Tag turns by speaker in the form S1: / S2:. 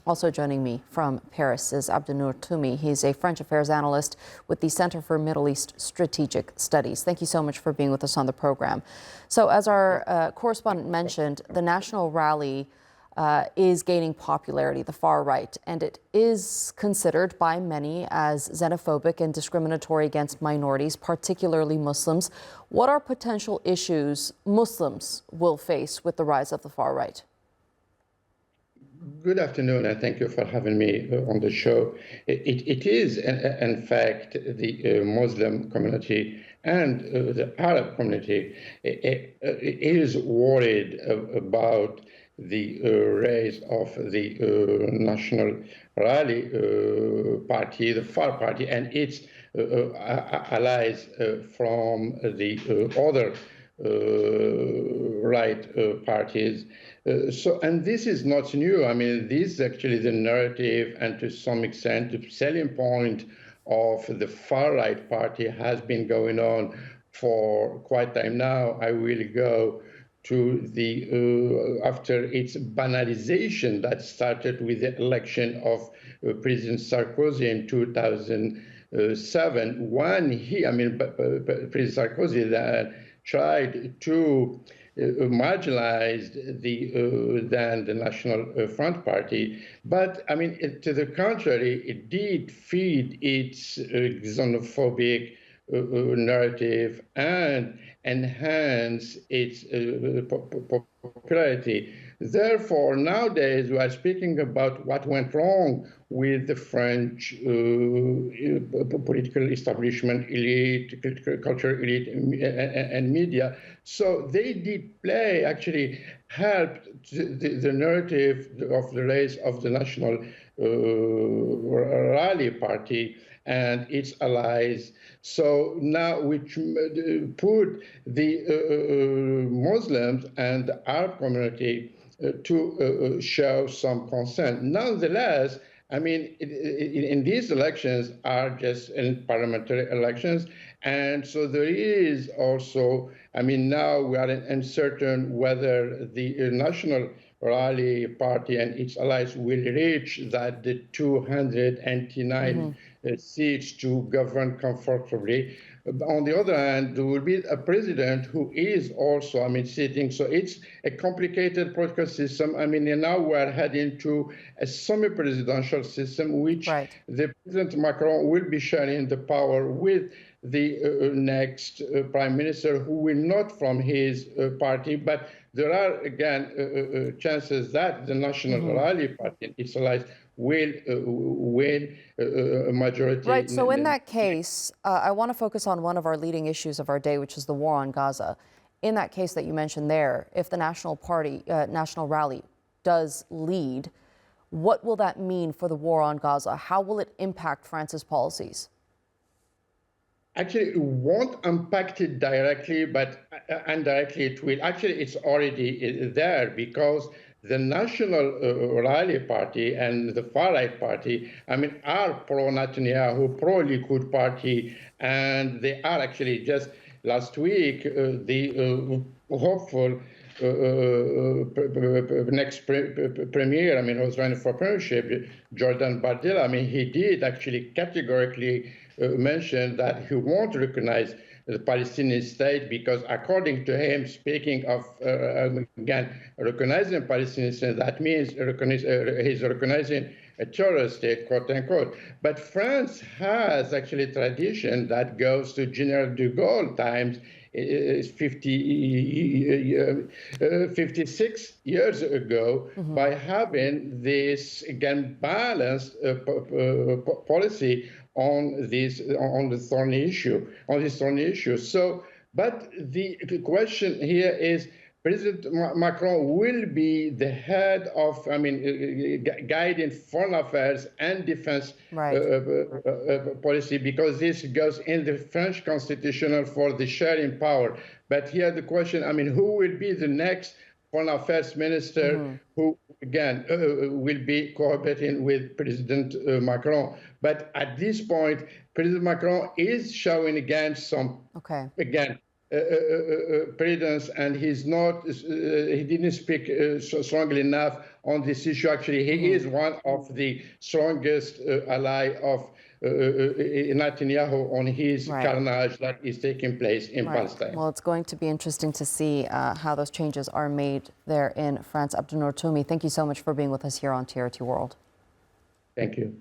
S1: Also joining me from Paris is Abdennour Toumi. He's a French affairs analyst with the Center for Middle East Strategic Studies. Thank you so much for being with us on the program. So as our correspondent mentioned, the national rally is gaining popularity, the far right, and it is considered by many as xenophobic and discriminatory against minorities, particularly Muslims. What are potential issues Muslims will face with the rise of the far right?
S2: Good afternoon, and thank you for having me on the show. It is, in fact, the Muslim community and the Arab community is worried about the rise of the National Rally Party, the Far Party, and its allies from the other right parties. And this is not new. I mean, this is actually the narrative, and to some extent, the selling point of the far right party has been going on for quite time now. I will go to the after its banalization that started with the election of President Sarkozy in 2007, when President Sarkozy tried to marginalized the National Front Party. But I mean, to the contrary, it did feed its xenophobic narrative and enhance its popularity. Therefore, nowadays we are speaking about what went wrong with the French political establishment, elite, cultural elite, and media. So they did play, actually helped the narrative of the rise of the National Rally Party and its allies. So now which put the Muslims and the Arab community to show some concern. Nonetheless, I mean, in these elections are just in parliamentary elections. And so there is also, I mean, now we are uncertain whether the National Rally Party and its allies will reach that the 289 seats to govern comfortably. On the other hand, there will be a president who is also, I mean, sitting. So it's a complicated political system. I mean, now we're heading to a semi-presidential system, which the President Macron will be sharing the power with the next prime minister, who will not from his party. But there are, again, chances that the National Rally Party and its allies will win a majority.
S1: Right. So in that case, I want to focus on one of our leading issues of our day, which is the war on Gaza. In that case that you mentioned there, if the National Rally does lead, what will that mean for the war on Gaza? How will it impact France's policies?
S2: Actually, it won't impact it directly, but indirectly it will. Actually, it's already there, because the National Rally Party and the far-right party, I mean, are pro-Netanyahu, pro-Likud party, and they are actually just last week the hopeful next premier, I mean, who was running for premiership, Jordan Bardella. I mean, he did actually categorically mention that he won't recognize the Palestinian state, because according to him, speaking of, again, recognizing Palestinian state, that means he's recognizing a terrorist state, quote unquote. But France has actually a tradition that goes to General de Gaulle times, 56 years ago, by having this, again, balanced policy on this thorny issue. So, but the question here is, President Macron will be the head of, I mean, guiding foreign affairs and defense policy, because this goes in the French constitution for the sharing power. But here the question, I mean, who will be the next foreign affairs minister who, again, will be cooperating with President Macron? But at this point, President Macron is showing again some, again, presidents, and he's not. He didn't speak so strongly enough on this issue. Actually, he is one of the strongest ally of Netanyahu on his carnage that is taking place in Palestine.
S1: Well, it's going to be interesting to see how those changes are made there in France. Abdennour Toumi, thank you so much for being with us here on TRT World.
S2: Thank you.